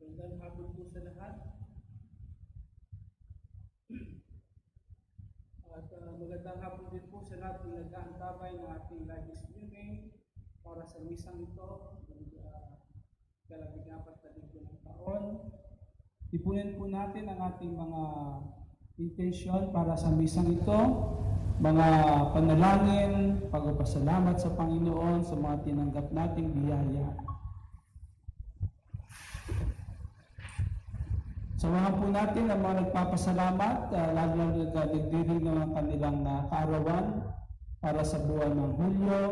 Magandang hapon po sa lahat. At magandang hapon din po sa lahat ng nag-aantabay ng ating live streaming para sa misang ito, kalabing-apat na linggo ng taon. Ipunin po natin ang ating mga intention para sa misang ito, mga panalangin, pagpapasalamat sa Panginoon sa mga tinanggap nating biyaya. Samahan po natin ang mga nagpapasalamat, lalo na nagdiring ng kanilang kaarawan para sa buwan ng Hulyo,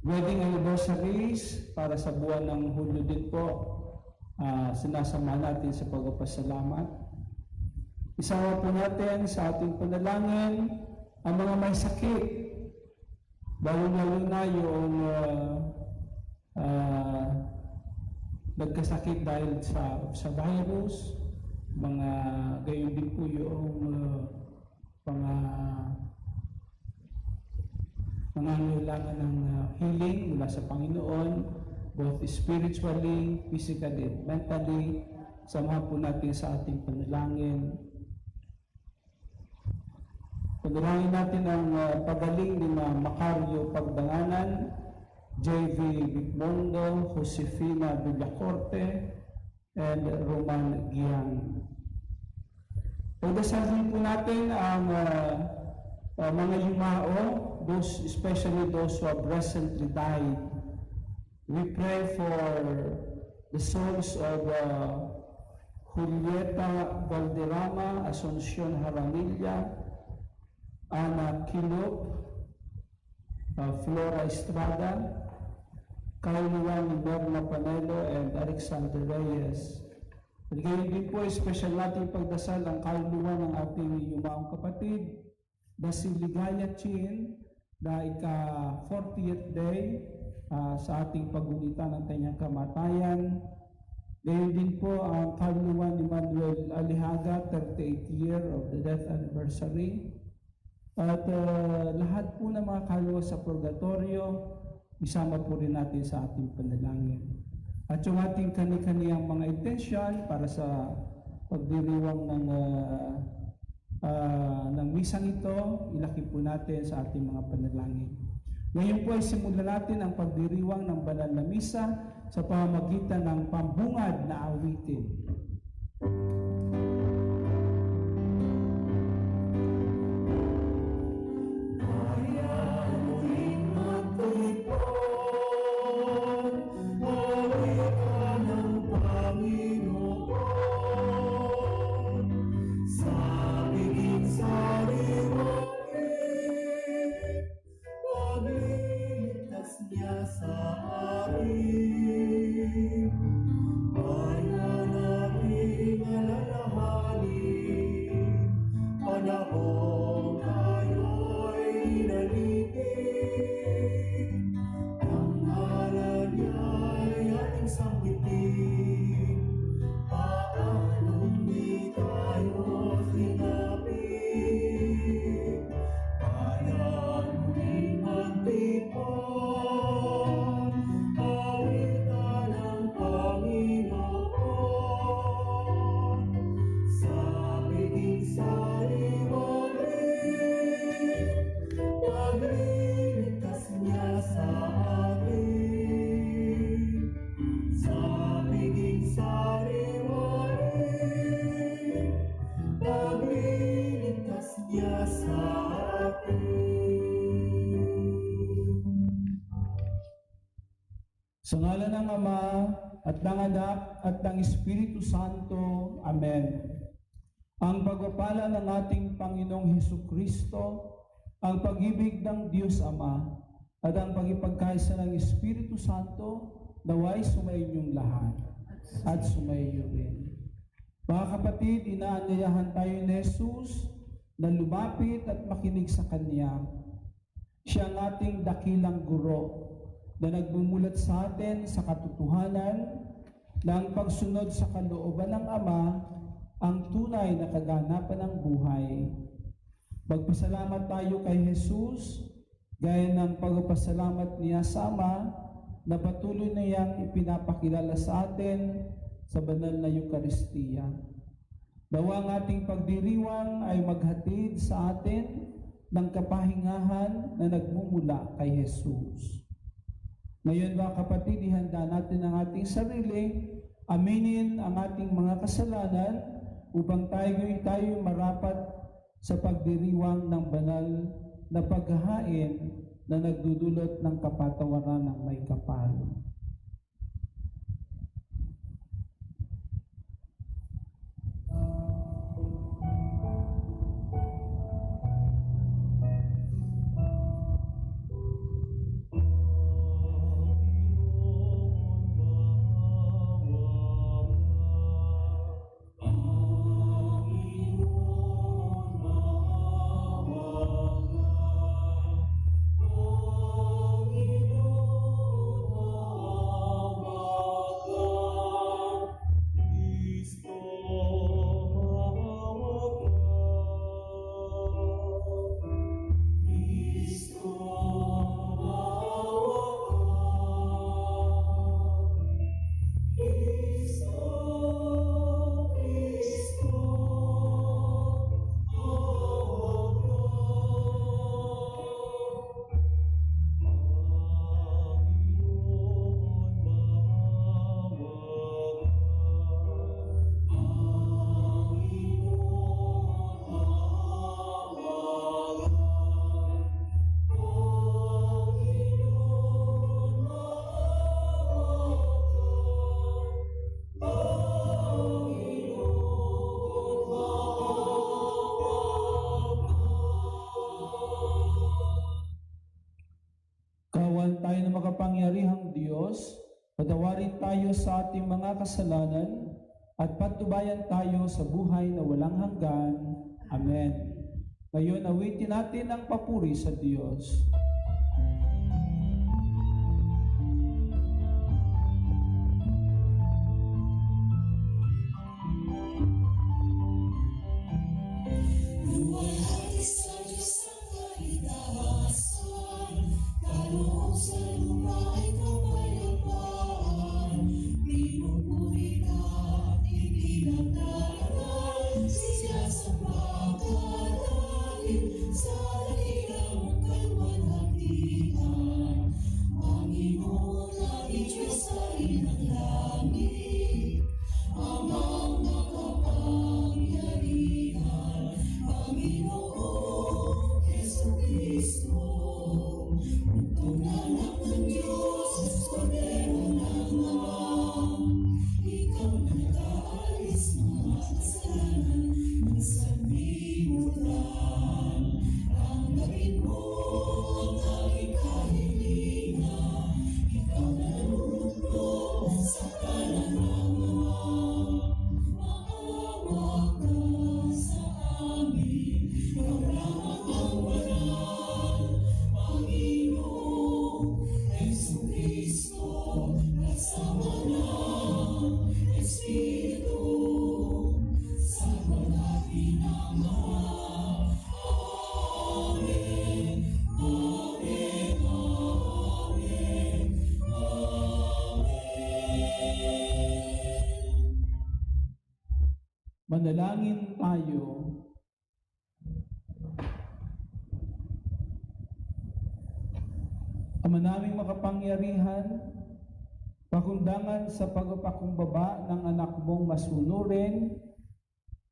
wedding anniversaries para sa buwan ng Hulyo din po, sinasama natin sa pagpapasalamat. Isama po natin sa ating panalangin ang mga may sakit, lalo na yung nagkasakit dahil sa virus, mga gayon din po yung mga nangangailangan ng healing mula sa Panginoon, both spiritually, physically, and mentally. Samahan po natin sa ating panalangin. Panalangin natin ang pagaling ni Macario Pagdanganan, J.V. Bigmondo, Josefina Villacorte, and Roman Giang. Pagdasalin po natin ang mga yumao, especially those who have recently died. We pray for the souls of Julieta Valderrama, Asuncion Haranilla, Ana Quilop, Flora Estrada, Kauluan Norma Panelo, and Alexander Reyes. At ngayon din po, special natin pagdasal ang kauluan ng ating yumaong kapatid na si Ligaya Chin na ika-40th day sa ating pagunita ng kanyang kamatayan. Ngayon din po ang kauluan ni Manuel Alihaga, 38th year of the death anniversary. At lahat po ng mga kaluluwa sa purgatorio, isama po rin natin sa ating panalangin. At yung ating kani-kaniyang mga intention para sa pagdiriwang ng misang ito, ilaki po natin sa ating mga panalangin. Ngayon po ay simulan natin ang pagdiriwang ng banal na misa sa pamamagitan ng pambungad na awitin. Sa ngalan ng Ama, at ng Anak, at ng Espiritu Santo. Amen. Ang pagpapala ng ating Panginoong Hesukristo, ang pag-ibig ng Diyos Ama, at ang pag-ipagkaisa ng Espiritu Santo, naway sumainyong lahat, at sumaiyo rin. Mga kapatid, inaanyayahan tayo ni Jesus na lumapit at makinig sa Kanya. Siya ang ating dakilang guro, na nagmumulat sa atin sa katotohanan ng pagsunod sa kalooban ng Ama ang tunay na kaganapan ng buhay. Magpasalamat tayo kay Jesus, gaya ng pagpasalamat niya sa Ama na patuloy na iyang ipinapakilala sa atin sa banal na Eukaristiya. Nawa ang ating pagdiriwang ay maghatid sa atin ng kapahingahan na nagmumula kay Jesus. Ngayon mga kapatid, ihanda natin ang ating sarili, aminin ang ating mga kasalanan upang tayo marapat sa pagdiriwang ng banal na paghahain na nagdudulot ng kapatawaran ng may kapal. Kawan tayo ng makapangyarihang Diyos, patawarin tayo sa ating mga kasalanan at patnubayan tayo sa buhay na walang hanggan. Amen. Ngayon, awitin natin ang papuri sa Diyos. Manalangin tayo. Ama naming makapangyarihan, pakundangan sa pagpapakumbaba ng anak mong masunurin,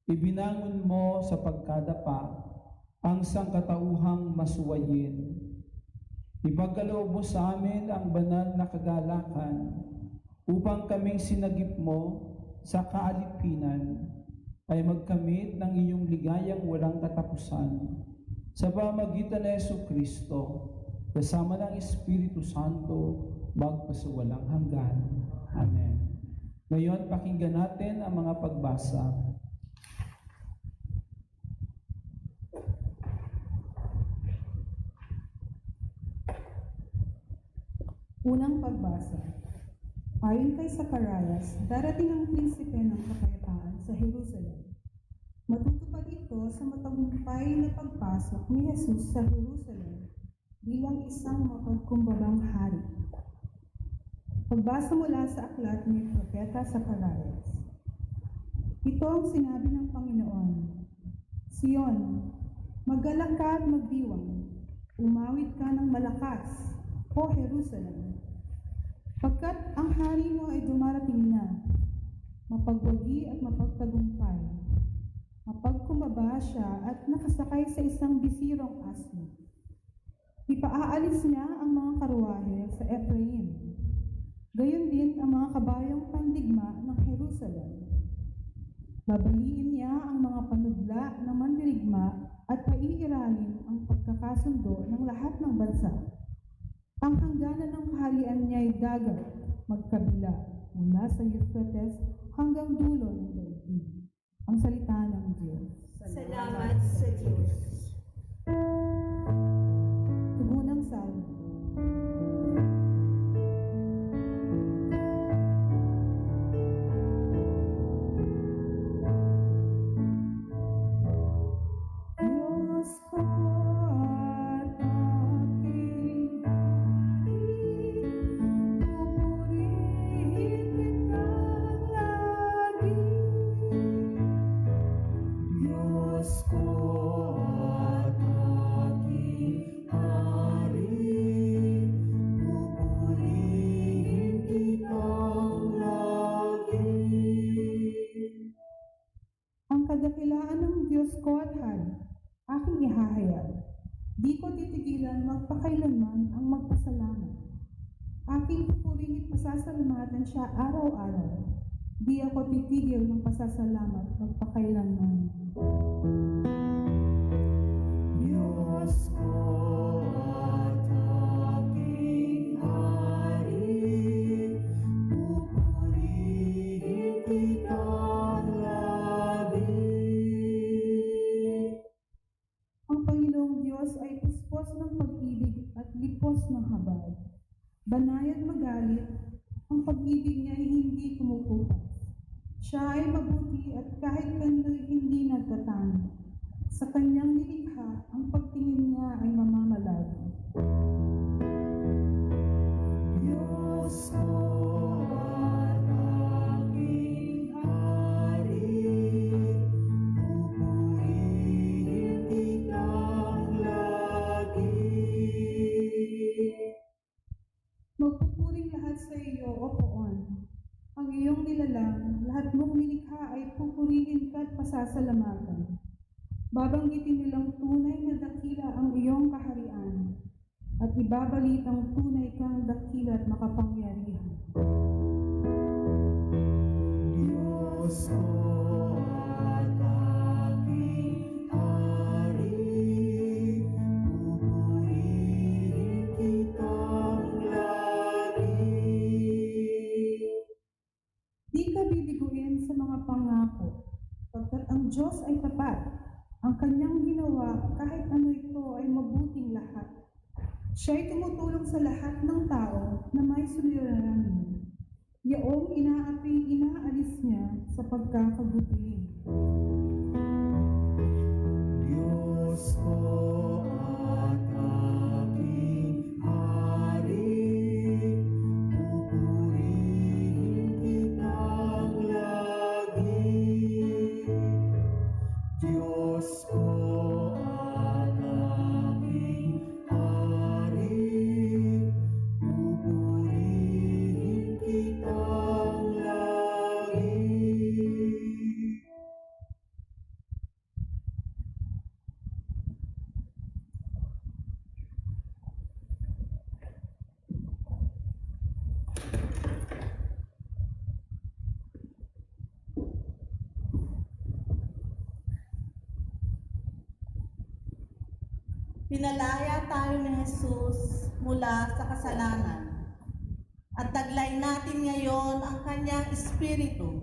ibinangon mo sa pagkadapa ang sangkatauhang masuwayin. Ipagkaloob mo sa amin ang banal na kagalakan upang kaming sinagip mo sa kaalipinan ay magkamit ng iyong ligayang walang katapusan sa pamamagitan ng Jesucristo kasama ng Espiritu Santo magpasawalang hanggan. Amen. Ngayon, pakinggan natin ang mga pagbasa. Unang pagbasa. Ayon kay Zacarias, darating ang prinsipe ng kapayapaan sa Jerusalem. Matutupad ito sa matagumpay na pagpasok ni Jesus sa Jerusalem bilang isang mapagkumbabang hari. Pagbasa mula sa aklat ni Propeta Zacarias. Ito ang sinabi ng Panginoon. Sion, maggalak ka at magdiwang. Umawit ka ng malakas, O Jerusalem. Pagkat ang hari mo ay dumarating na, mapagwagi at mapagtagumpay. Mapagkumbaba siya at nakasakay sa isang bisirong asno. Ipaaalis niya ang mga karwahe sa Ephraim. Gayon din ang mga kabayong pandigma ng Jerusalem. Babaliin niya ang mga panudla ng mandirigma at paiiralin ang pagkakasundo ng lahat ng bansa. Ang hangganan ng kaharian niya ay dagat, magkabila, mula sa Euphrates hanggang dulo ng daigdig. Ang salita ng Diyos. Salamat sa Diyos. Tugunang salmo. Diyos ko at aking hari, pupurihin kitang lagi. Diyos ko at aking hari, pupurihin kitang lagi. Ang kadakilaan ng Diyos ko at hari, aking ihahayag. Di ko titigilan magpakailanman ang magpasalamat. Aking pupurihin pasasalamatan siya araw-araw. Di ako titigil ng pasasalamat magpakailanman. Diyos ko at aking hari, pupurihin kitang lagi. Ang Panginoong Diyos ay puspos ng pag-ibig at lipos ng habag. Banay at magalit, ang pag-ibig niya ay hindi kumukupas. Siya ay mabuti at kahit kanyo'y hindi nagtatanggi. Sa kanyang nilikha, ang pagtingin niya ay mamamalag. Diyos ko at aking hari, pupurihin kitang lagi. Magpupuring lahat sa iyo, O Poon. Ang iyong nilalang, lahat mong nilikha ay pupurihin ka at pasasalamatan. Babanggitin nilang tunay na dakila ang iyong kaharian at ibabalitang tunay kang dakila at makapangyarihan. Diyos ko at aking hari, pupurihin kitang lagi. Di ka bibiguin sa mga pangako, pagkat ang Diyos ay tapat. Ang kanyang ginawa, kahit ano ito, ay mabuting lahat. Siya ay tumutulong sa lahat ng tao na may suliranin. Yaong inaalis niya sa pagkakabuti. Diyos ko at aking hari, pupurihin kitang lagi. Diyos ko at aking hari, pupurihin kitang lagi. Pinalaya tayo ni Jesus mula sa kasalanan at taglay natin ngayon ang kanyang espiritu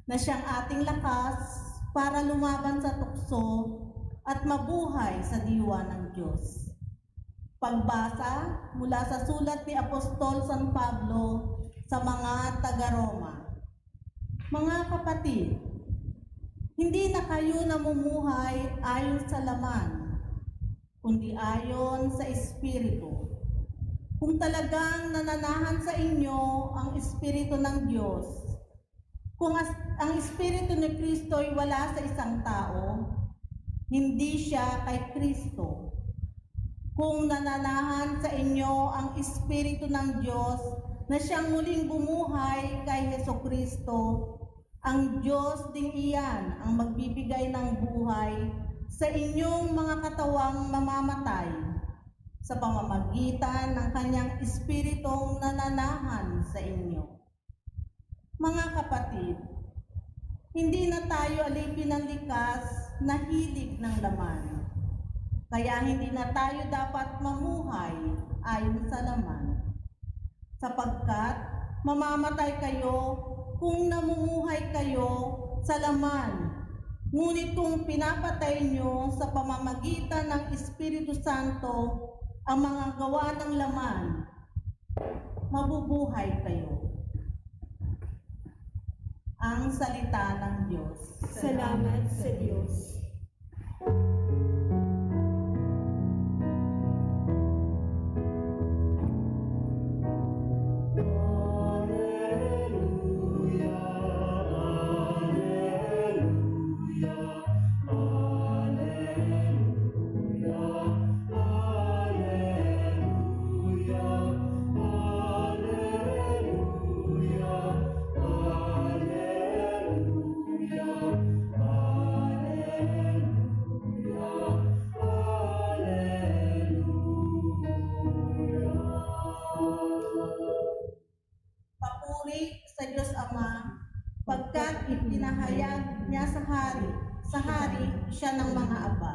na siyang ating lakas para lumaban sa tukso at mabuhay sa diwa ng Diyos. Pagbasa mula sa sulat ni Apostol San Pablo sa mga taga-Roma. Mga kapatid, hindi na kayo namumuhay ayon sa laman, kundi ayon sa Espiritu. Kung talagang nananahan sa inyo ang Espiritu ng Diyos, kung ang Espiritu ni Kristo ay wala sa isang tao, hindi siya kay Kristo. Kung nananahan sa inyo ang Espiritu ng Diyos na siyang muling bumuhay kay Hesukristo, ang Diyos din iyan ang magbibigay ng buhay sa inyong mga katawang mamamatay sa pamamagitan ng kanyang Espiritong nananahan sa inyo. Mga kapatid, hindi na tayo alipin ng likas na hilig ng laman. Kaya hindi na tayo dapat mamuhay ayon sa laman. Sapagkat mamamatay kayo kung namumuhay kayo sa laman. Ngunit kung pinapatay nyo sa pamamagitan ng Espiritu Santo ang mga gawa ng laman, mabubuhay kayo. Ang salita ng Diyos. Salamat sa Diyos. Papuri sa Diyos Ama, pagkat ipinahayag niya sa hari siya ng mga aba.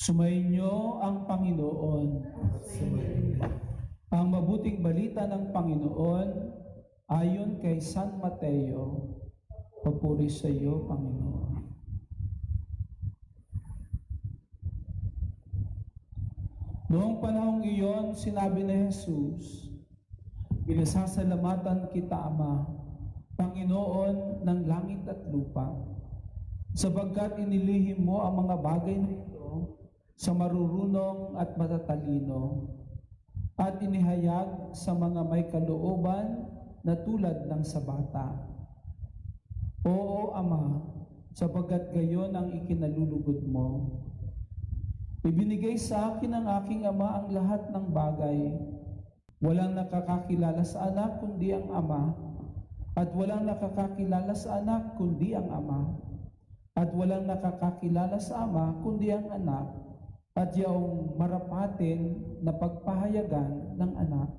Sumainyo ang Panginoon. Ang mabuting balita ng Panginoon ayon kay San Mateo. Papuri sa iyo, Panginoon. Noong panahong iyon, sinabi ni Jesus, "Pinasasalamatan kita, Ama, Panginoon ng langit at lupa, sapagkat inilihim mo ang mga bagay na ito sa marurunong at matatalino, at inihayag sa mga may kalooban na tulad ng sa bata. Oo, Ama, sapagkat gayon ang ikinalulugod mo. Ibinigay sa akin ng aking Ama ang lahat ng bagay. Walang nakakakilala sa anak kundi ang Ama, at walang nakakakilala sa anak kundi ang Ama, at walang nakakakilala sa Ama kundi ang anak, at yaong marapatin na pagpahayagan ng anak.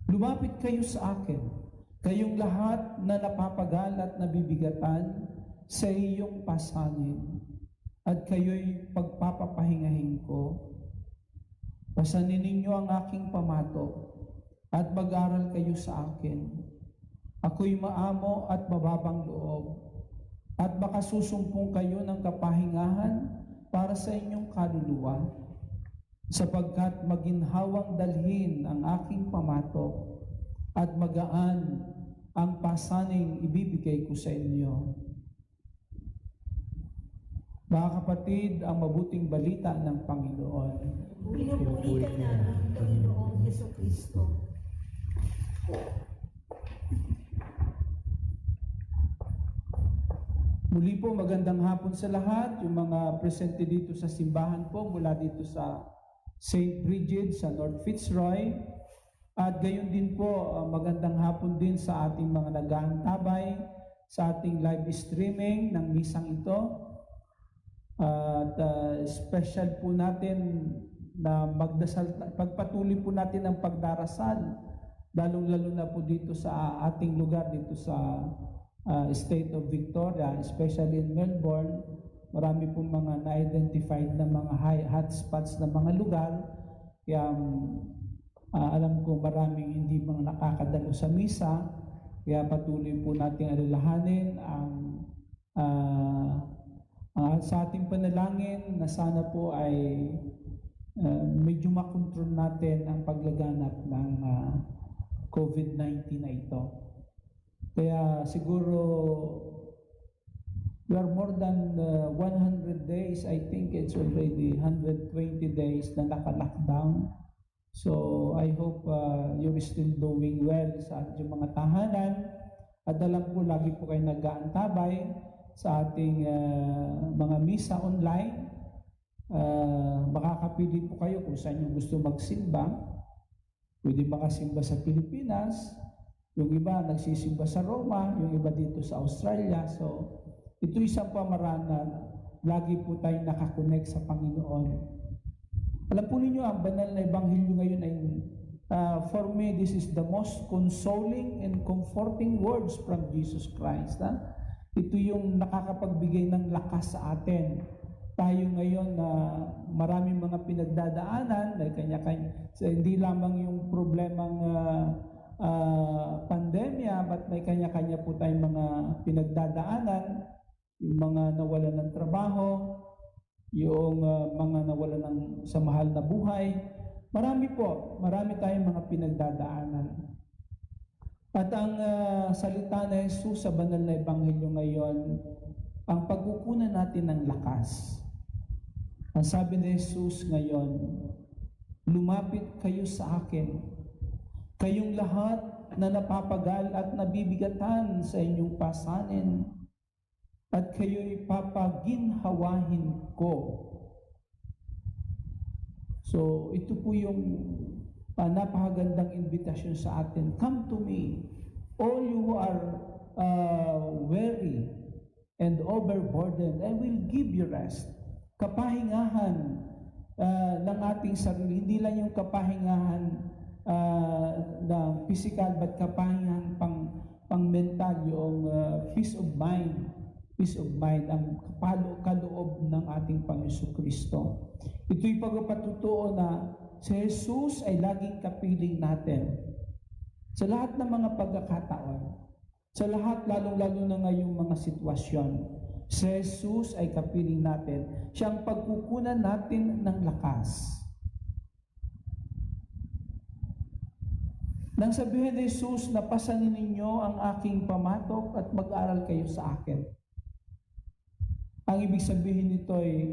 Lumapit kayo sa akin, kayong lahat na napapagal at nabibigatan sa iyong pasanin, at kayo'y pagpapapahingahin ko. Pasanin ninyo ang aking pamato, at mag-aral kayo sa akin. Ako'y maamo at mababang loob, at makasusumpong kayo ng kapahingahan para sa inyong kaluluwa, sapagkat maginhawang dalhin ang aking pamato at magaan ang pasaning ibibigay ko sa inyo." Mga kapatid, ang mabuting balita ng Panginoon. Pinupuri ka namin, Panginoong Hesukristo. Muli po, magandang hapon sa lahat. Yung mga presente dito sa simbahan po, mula dito sa St. Bridget sa North Fitzroy. At gayon din po, magandang hapon din sa ating mga nag-aantabay sa ating live streaming ng misang ito. At special po natin na magdasal, pagpatuloy po natin ang pagdarasal lalong-lalo na po dito sa ating lugar, dito sa state of Victoria, especially in Melbourne. Marami pong mga na-identified na mga hotspots na mga lugar. Kaya alam ko maraming hindi mga nakakadalo sa misa. Kaya patuloy po nating alalahanin sa ating panalangin na sana po ay medyo makontrol natin ang paglaganap ng COVID-19 na ito. Kaya siguro we are more than 100 days. I think it's already 120 days na naka-lockdown. So I hope you're still doing well sa ating mga tahanan. At alam ko lagi po kayo nag-aantabay sa ating mga misa online. Makakapili po kayo kung saan yung gusto magsimba. Pwede makasimba sa Pilipinas. Yung iba nagsisimba sa Roma, yung iba dito sa Australia. So, ito isang pamaraan na lagi po tayong nakakonect sa Panginoon. Alam po ninyo, ang banal na ebanghelyo ngayon ay, for me, this is the most consoling and comforting words from Jesus Christ. Ito yung nakakapagbigay ng lakas sa atin. Tayo ngayon na maraming mga pinagdadaanan, may kanya-kanya, so hindi lamang yung problemang pandemya, but may kanya-kanya po tayong mga pinagdadaanan, yung mga nawalan ng trabaho, yung mga nawalan ng sa mahal na buhay. Marami tayong mga pinagdadaanan. At ang salita ni Jesus sa banal na ebanghelyo ngayon, ang pagkukunan natin ng lakas. Ang sabi ni Jesus ngayon, lumapit kayo sa akin, kayong lahat na napapagal at nabibigatan sa inyong pasanin, at kayo'y papaginhawahin ko. So, ito po yung napakagandang invitasyon sa atin. Come to me, all you who are weary and overburdened, I will give you rest. Kapahingahan ng ating sarili, hindi lang yung kapahingahan na physical, but kapahingahan pang mental, yung peace of mind. Peace of mind, ang kaloob ng ating Panginoon Kristo. Ito'y pagpapatutuo na si Jesus ay laging kapiling natin sa lahat ng mga pagkakataon, sa lahat, lalong-lalo na ngayong mga sitwasyon. Si Jesus ay kapiling natin. Siyang pagkukunan natin ng lakas. Nang sabihin ni Jesus na pasanin ninyo ang aking pamatok at mag-aral kayo sa akin. Ang ibig sabihin nito ay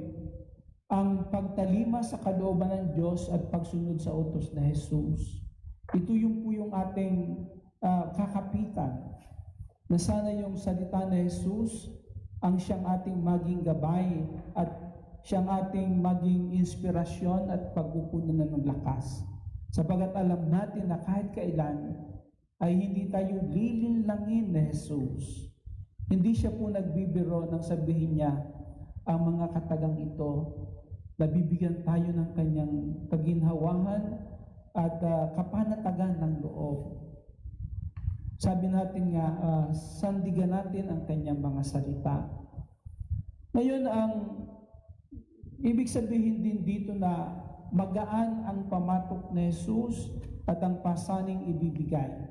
ang pagtalima sa kalooban ng Diyos at pagsunod sa utos na Jesus. Ito yung po yung ating kakapitan, na sana yung salita ni Jesus ang siyang ating maging gabay at siyang ating maging inspirasyon at pagkukunan ng lakas. Sapagat alam natin na kahit kailan ay hindi tayo lilinlangin ni Jesus. Hindi siya po nagbibiro nang sabihin niya ang mga katagang ito, nabibigyan tayo ng kanyang kaginhawahan at kapanatagan ng loob. Sabi natin nga, sandigan natin ang kanyang mga salita. Ngayon, ang ibig sabihin din dito na magaan ang pamatok ni Jesus at ang pasaning ibibigay.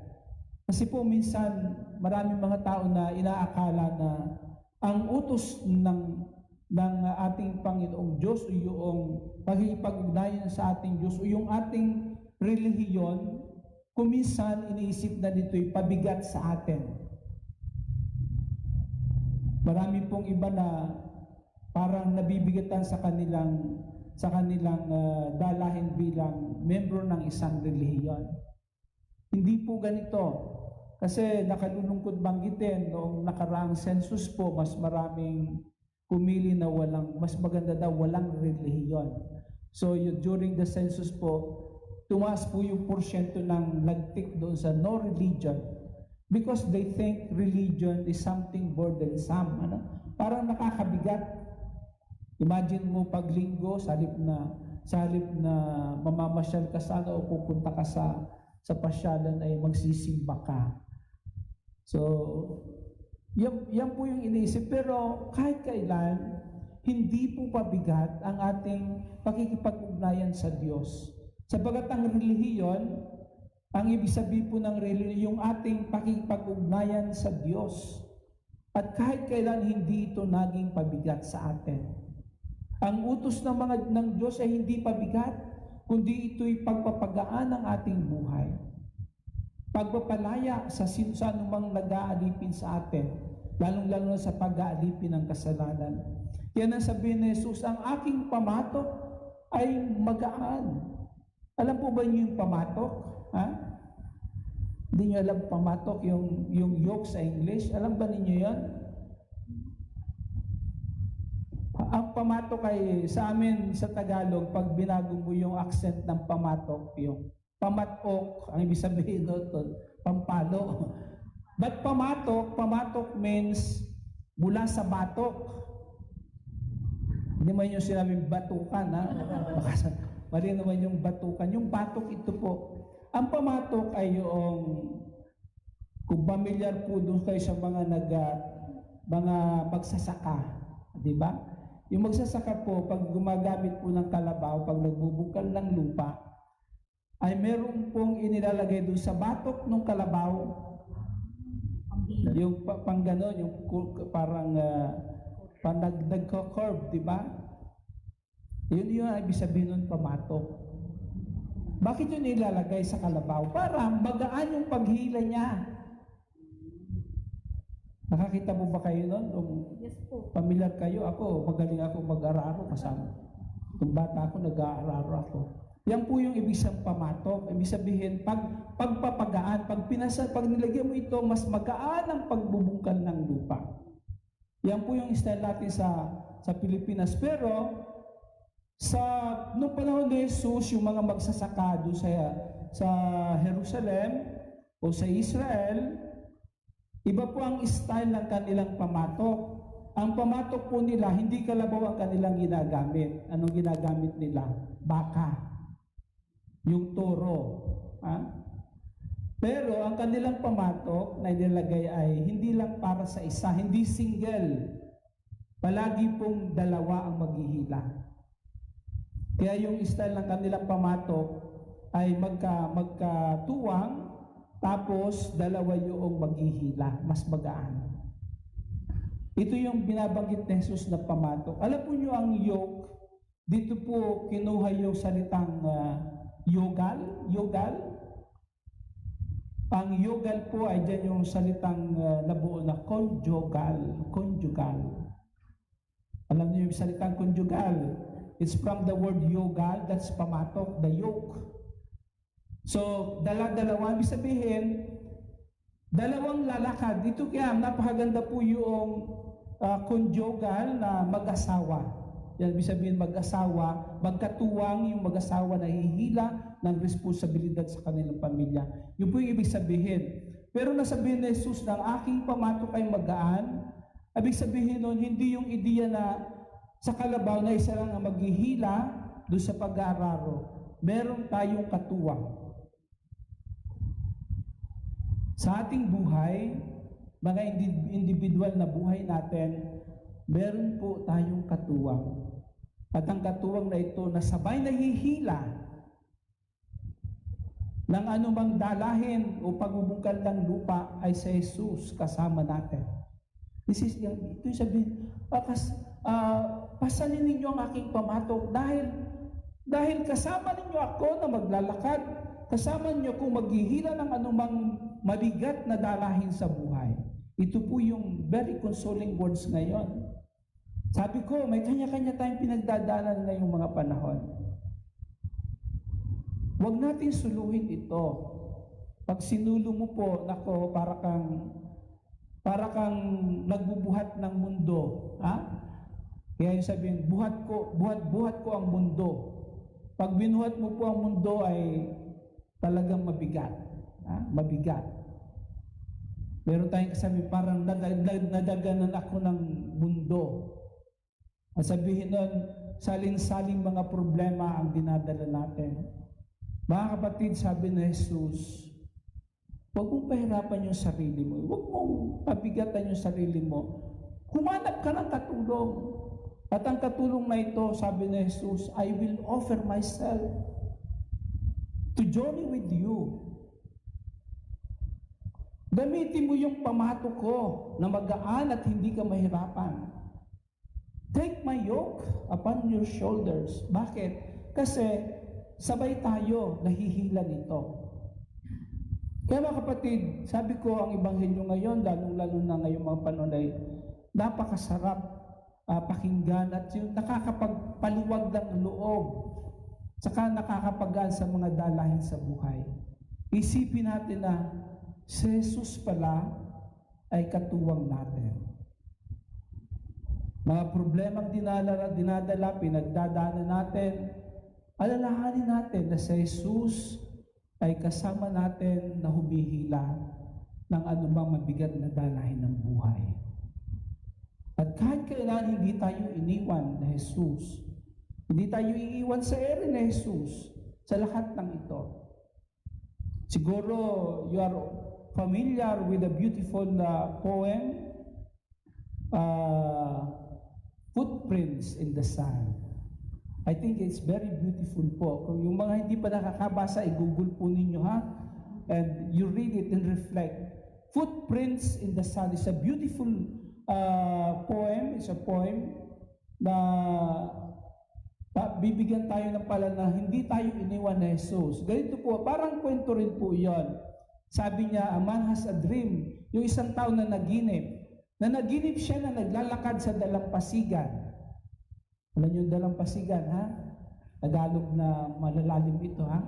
Kasi po minsan, maraming mga tao na inaakala na ang utos ng ating Panginoong Diyos o yung pagkikipag-ugnayan sa ating Diyos o yung ating relihiyon, kuminsan iniisip na dito'y pabigat sa atin. Marami pong iba na parang nabibigatan sa kanilang dalahin bilang membro ng isang relihiyon. Hindi po ganito. Kasi nakalulungkot banggitin noong nakaraang census po, mas maraming pumili na mas maganda daw walang relihiyon. So during the census po, tumaas po yung porsyento ng nagtik doon sa no religion because they think religion is something burdensome. Parang nakakabigat. Imagine mo pag linggo, sa halip na mamamasyal ka sana o pupunta ka sa sa pasyalan ay magsisimba ka. So, yan po yung iniisip. Pero kahit kailan, hindi po pabigat ang ating pakikipag-ugnayan sa Diyos. Sabagat ang relihiyon, ang ibig sabihin po ng relihiyon, yung ating pakikipag-ugnayan sa Diyos. At kahit kailan hindi ito naging pabigat sa atin. Ang utos ng Diyos ay hindi pabigat, kundi ito'y pagpapagaan ng ating buhay. Pagpapalaya sa anumang nag-aalipin sa atin, lalong-lalo na sa pag-aalipin ng kasalanan. Yan ang sabihin ni Jesus, ang aking pamatok ay magaan. Alam po ba niyo yung pamatok? Ha? Hindi niyo alam pamatok, yung yoke sa English? Alam ba ninyo yan? Ang pamatok ay sa amin sa Tagalog, pag binago mo yung accent ng pamatok, yung pamatok, ang ibig sabihin doon, pampalo. But pamatok means mula sa batok. Hindi man yung sinabing batukan, ha? Mali naman yung batukan. Yung batok, ito po. Ang pamatok ay yung, kung familiar po doon kayo sa mga magsasaka, di ba? Yung magsasaka po, pag gumagamit po ng kalabaw, pag nagbubukal ng lupa, ay meron pong inilalagay doon sa batok ng kalabaw, yung pang gano'n, yung parang nagko-curve, di ba? Yun yung ibig sabihin nun, pamatok. Bakit yun nilalagay sa kalabaw? Para magaan yung paghila niya. Nakakita mo ba kayo nun? Yes po. Familiar kayo? Ako, magaling ako mag-araro kasama. Kung bata ako, nag-aararo ako. Yan po yung ibig sabihin pamatok. Ibig sabihin, pagpapagaan, pag nilagyan mo ito, mas magaan ang pagbubungkal ng lupa. Yan po yung style natin sa Pilipinas. Pero, noong panahon ni Jesus, yung mga magsasaka doon sa Jerusalem o sa Israel, iba po ang style ng kanilang pamatok. Ang pamatok po nila, hindi kalabaw ang kanilang ginagamit. Anong ginagamit nila? Baka. Yung toro. Ha? Pero ang kanilang pamatok na nilagay ay hindi lang para sa isa, hindi single. Palagi pong dalawa ang maghihila. Kaya yung style ng kanilang pamatok ay magkatuwang, tapos dalawa yung maghihila, mas magaan. Ito yung binabanggit ni Jesus na pamatok. Alam po nyo ang yoke, dito po kinuha yung salitang yogal. Ang yogal po ay dyan yung salitang nabuo na conjugal. Alam niyo yung salitang conjugal? It's from the word yogal, that's pamatok, the yoke. So, dalawa, ibig sabihin, dalawang lalakad. Dito kaya, napakaganda po yung conjugal na mag-asawa. Yan, ibig sabihin mag-asawa, magkatuwang yung mag-asawa na hihila ng responsibilidad sa kanilang pamilya. Yun po yung ibig sabihin. Pero nasabihin ni Jesus na ang aking pamatok ay magaan, ibig sabihin nun, hindi yung ideya na sa kalabaw na isa lang ang maghihila doon sa pag-aararo. Meron tayong katuwang. Sa ating buhay, mga individual na buhay natin, meron po tayong katuwang. At ang katuwang na ito na sabay nahihila ng anumang dalahin o pagbubungkal ng lupa ay sa Jesus kasama natin. Ito yung sabihin, pasanin ninyo ang aking pamatok dahil kasama ninyo ako na maglalakad, kasama ninyo kung maghihila ng anumang mabigat na dalahin sa buhay. Ito po yung very consoling words ngayon. Sabi ko, may kanya-kanya tayong pinagdadaanan ngayong mga panahon. Huwag natin suluhin ito. Pag sinulo mo po, nako, para kang nagbubuhat ng mundo. Ha? Kaya yung sabihin, buhat ko ang mundo. Pag binuhat mo po ang mundo ay talagang mabigat. Ha? Mabigat. Meron tayong kasabi, parang nadaganan ako ng mundo. At sabihin nun, salin-saling mga problema ang dinadala natin. Mga kapatid, sabi ni Jesus, huwag mong pahirapan yung sarili mo. Huwag mong pabigatan yung sarili mo. Humanap ka ng katulong. At ang katulong na ito, sabi ni Jesus, I will offer myself to journey with you. Gamitin mo yung pamato ko na magaan at hindi ka mahirapan. Take my yoke upon your shoulders. Bakit? Kasi sabay tayo nahihila nito. Kaya mga kapatid, sabi ko ang Ebanghelyo ngayon, lalong-lalo na ngayong mga panahon ay napakasarap pakinggan at yung nakakapagpaliwag ng loob, saka nakakapagaan sa mga dalahin sa buhay. Isipin natin na si Jesus pala ay katuwang natin. Mga problemang dinadala, pinagdadaanan natin, alalahanin natin na si Jesus ay kasama natin na humihila ng anumang mabigat na dalahin ng buhay. At kahit kailan hindi tayo iniwan na Jesus, hindi tayo iiwan sa ere na Jesus sa lahat ng ito. Siguro you are familiar with the beautiful poem, Footprints in the Sand. I think it's very beautiful po. Kung yung mga hindi pa nakakabasa, i-google po ninyo ha. And you read it and reflect. Footprints in the Sand is a beautiful poem. It's a poem na bibigyan tayo ng pala na hindi tayo iniwan na Jesus. Ganito po, parang kwento rin po yon. Sabi niya, a man has a dream. Yung isang tao na naginip siya na naglalakad sa dalampasigan. Alam niyo yung dalampasigan, ha? Tagalog na malalalim ito, ha?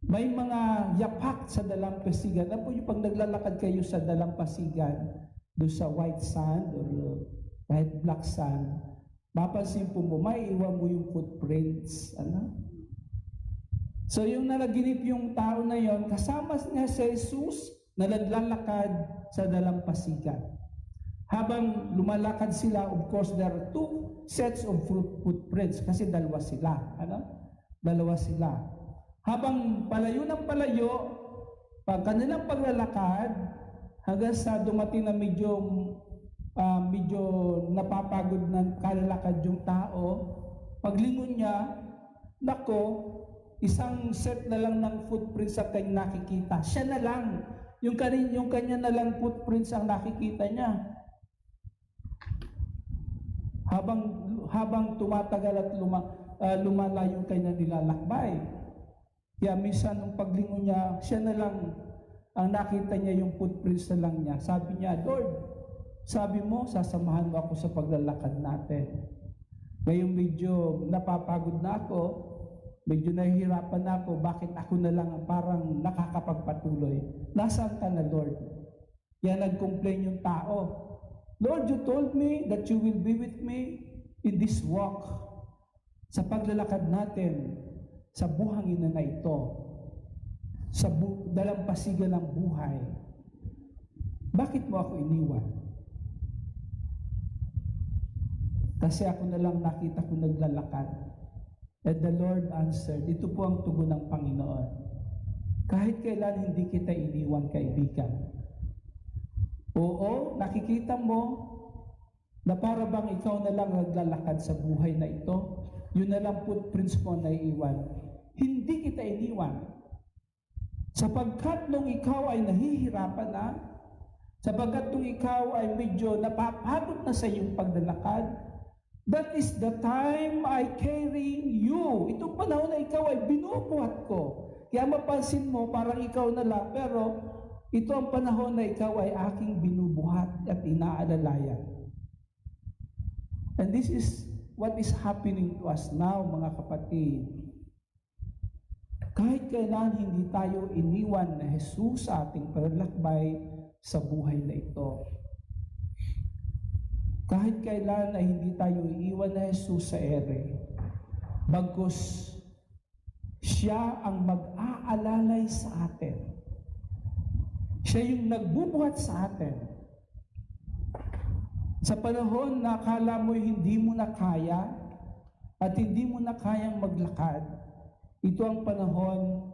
May mga yapak sa dalampasigan. Ano po yung pag naglalakad kayo sa dalampasigan, doon sa white sand or kahit black sand, mapansin po mo, may iwan mo yung footprints. Ano? So yung nalaginip yung tao na yon, kasama niya si Jesus na naglalakad sa dalampasigan. Habang lumalakad sila, of course, there are two sets of footprints kasi dalawa sila. Ano? Dalawa sila. Habang palayo ng palayo, pag kanilang paglalakad, hanggang sa dumating na medyo napapagod ng kalalakad yung tao, paglingon niya, nako, isang set na lang ng footprints ang kanyang nakikita. Siya na lang. Yung kanya na lang footprints ang nakikita niya. Habang tumatagal at lumala yung kanya nilalakbay. Kaya minsan nung paglingon niya, siya na lang ang nakita niya yung footprints na lang niya. Sabi niya, Lord, sabi mo, sasamahan mo ako sa paglalakad natin. Ngayon medyo napapagod na ako, medyo nahihirapan na ako, bakit ako na lang parang nakakapagpatuloy? Nasaan ka na, Lord? Kaya nag-complain yung tao. Lord, you told me that you will be with me in this walk, sa paglalakad natin, sa buhangin na ito, sa dalampasigan ng buhay. Bakit mo ako iniwan? Kasi ako na lang nakita ko naglalakad. And the Lord answered, ito po ang tugon ng Panginoon. Kahit kailan hindi kita iniwan, kaibigan. Oo, nakikita mo na para bang ikaw na lang naglalakad sa buhay na ito, yun na lang footprints mo na iiwan. Hindi kita iniwan. Sapagkat nung ikaw ay nahihirapan na, sapagkat nung ikaw ay medyo napapagod na sa iyong paglalakad, that is the time I carry you. Itong panahon na ikaw ay binubuhat ko. Kaya mapansin mo, parang ikaw na lang, pero ito ang panahon na ikaw ay aking binubuhat at inaalalayan. And this is what is happening to us now, mga kapatid. Kahit kailan hindi tayo iniwan na Jesus sa ating paglalakbay sa buhay na ito. Kahit kailan ay hindi tayo iiwan na Jesus sa ere, bagkus siya ang mag-aalalay sa atin. Siya yung nagbubuhat sa atin. Sa panahon na akala mo hindi mo na kaya at hindi mo na kayang maglakad, Ito ang panahon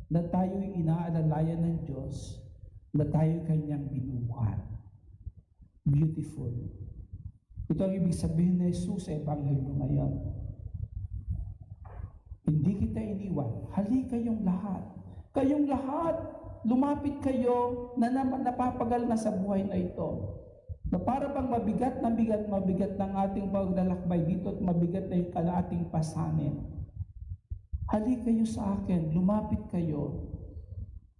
na tayo'y inaalalayan ng Diyos, na tayo'y Kanyang binuhat. Beautiful. Ito ang ibig sabihin ni Jesus sa Ebanghelyo ngayon. Hindi kita iniwan. Hali kayong lahat. Kayong lahat, lumapit kayo na napapagal na sa buhay na ito. Na para bang mabigat ng ating paglalakbay dito at mabigat na yung ating pasanin. Hali kayo sa akin, lumapit kayo,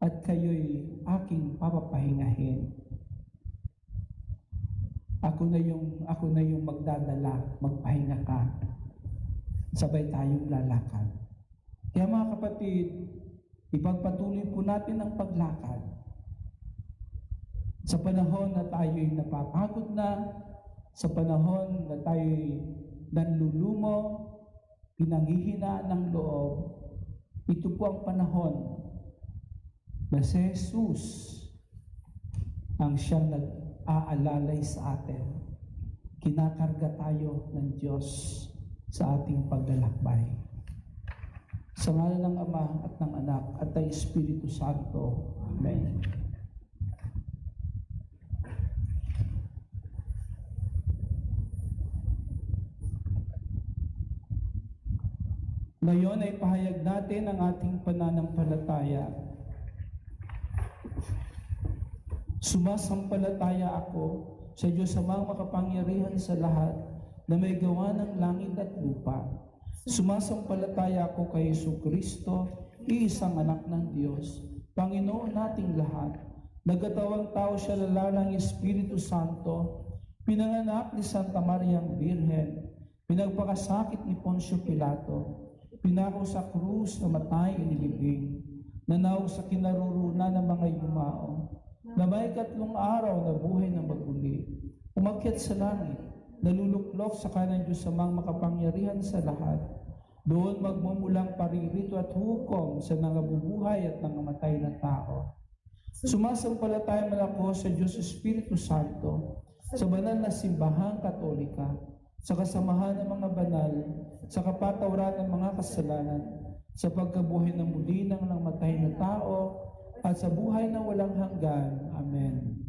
at kayo'y aking papapahingahin. Ako na yung magdadala, magpahinga ka. Sabay tayong lalakad. Kaya mga kapatid, ipagpatuloy po natin ang paglakad. Sa panahon na tayo'y napapagod na, sa panahon na tayo'y nanlulumo, pinanghihina ng loob, ito po ang panahon na si Jesus ang siyang nag-aalalay sa atin. Kinakarga tayo ng Diyos sa ating paglalakbay. Sa ngalan ng Ama at ng Anak at ng Espiritu Santo. Amen. Ngayon ay pahayag natin ang ating pananampalataya. Sumasampalataya ako sa Diyos Amang makapangyarihan sa lahat na may gawa ng langit at lupa. Sumasampalataya ako kay Jesucristo, iisang anak ng Diyos, Panginoon nating lahat. Nagkatawang tao siya lalalang Espiritu Santo, pinanganak ni Santa Maria ang Birhen, pinagpakasakit ni Poncio Pilato, pinako sa krus na matay inilibing, nanaw sa kinarurunan ng mga yumao, na may 3 araw na buhay na maguli, umakyat sa langit, naluluklok sa kanan Diyos Amang makapangyarihan sa lahat, doon magmumulang paririto at hukom sa nangabubuhay at nangamatay na tao. Sumasampalataya man ako sa Diyos Espiritu Santo, sa banal na simbahang Katolika, sa kasamahan ng mga banal, sa kapatawaran ng mga kasalanan, sa pagkabuhay ng muli ng namatay na tao, at sa buhay na walang hanggan. Amen.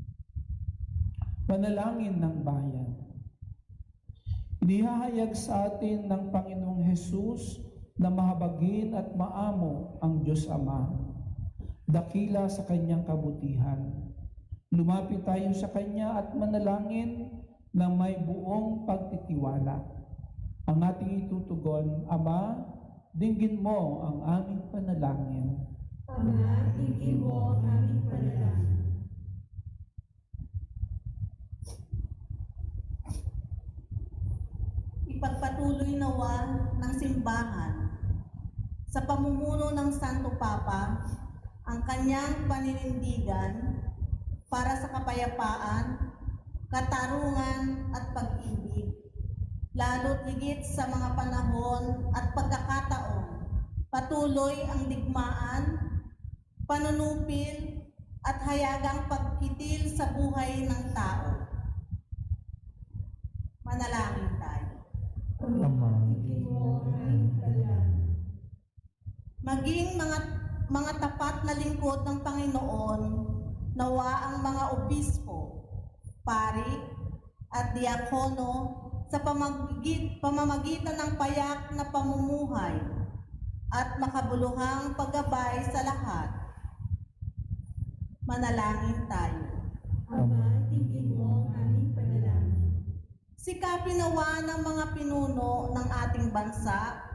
Panalangin ng bayan. Inihahayag sa atin ng Panginoong Hesus na mahabagin at maamo ang Diyos Ama, dakila sa Kanyang kabutihan. Lumapit tayo sa Kanya at manalangin ng may buong pagtitiwala. Ang ating itutugon, Ama, dinggin mo ang aming panalangin. Ama, dinggin mo ang aming panalangin. Ipagpatuloy nawa ng simbahan sa pamumuno ng Santo Papa ang kanyang paninindigan para sa kapayapaan, katarungan at pag-ibig, lalo't higit sa mga panahon at pagkakataon, patuloy ang digmaan, panunupil at hayagang pagkitil sa buhay ng tao. Manalangin tayo. Ama, dinggin mo ang aming panalangin. Maging mga tapat na lingkod ng Panginoon, nawa ang mga obispo, pari at diakono sa pamamagitan ng payak na pamumuhay at makabuluhang paggabay sa lahat. Manalangin tayo. Ama, dinggin mo ang aming panalangin. Sikapin nawa ng mga pinuno ng ating bansa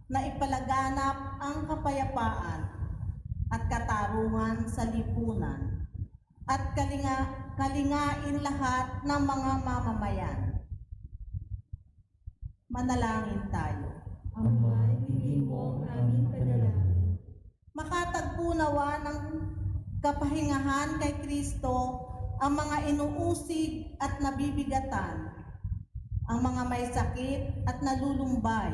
na ipalaganap ang kapayapaan at katarungan sa lipunan at kalingain lahat ng mga mamamayan. Manalangin tayo. Ama, dinggin mo ang aming panalangin. Makatagpo nawa ng kapahingahan kay Kristo ang mga inuusig at nabibigatan, ang mga may sakit at nalulumbay,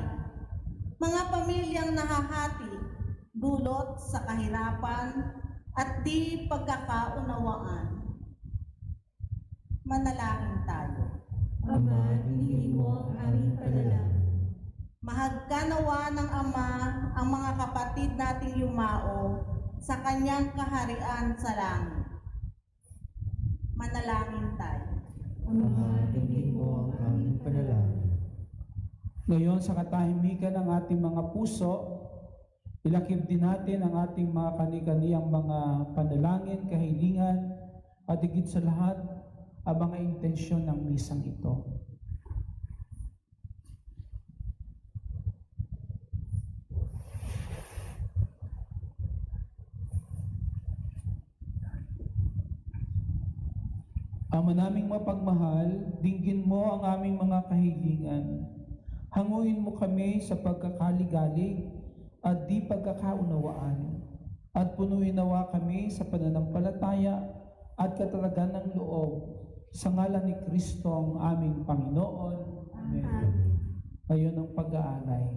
mga pamilyang nahahati dulot sa kahirapan at di pagkakaunawaan. Manalangin tayo. Ama, dinggin mo ang aming panalangin. Mahagkanawa ng Ama ang mga kapatid nating yumao sa kanyang kaharian sa langit. Manalangin tayo. Ama, tingin mo ang aming panalangin. Ngayon sa katahimikan ng ating mga puso, ilakip din natin ang ating mga kani-kaniyang mga panalangin, kahilingan, at higit sa lahat, ang mga intensyon ng misang ito. Ama naming mapagmahal, dinggin mo ang aming mga kahilingan. Hanguin mo kami sa pagkakaligalig at di pagkakaunawaan. At punuin nawa kami sa pananampalataya at katalagan ng loob. Sa ngalan ni Kristo ang aming Panginoon. Amen. Ngayon ang pag-aalay.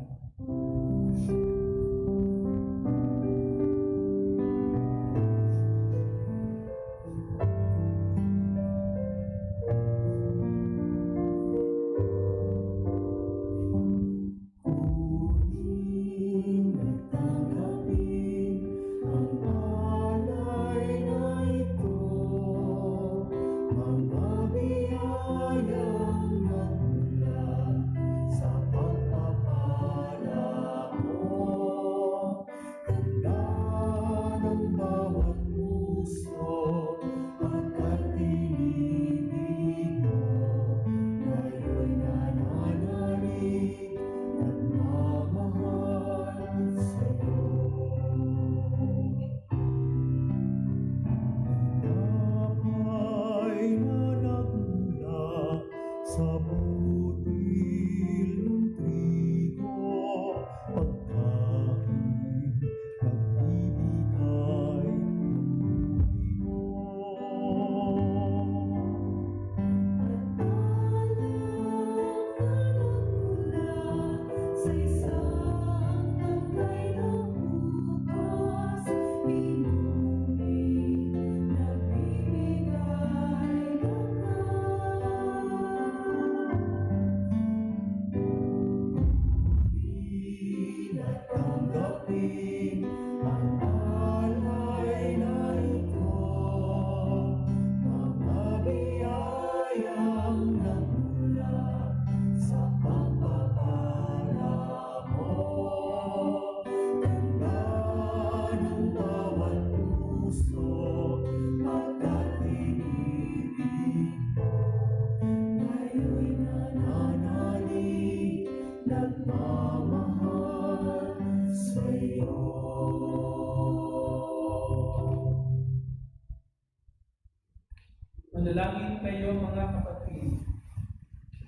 Manalangin kayo mga kapatid,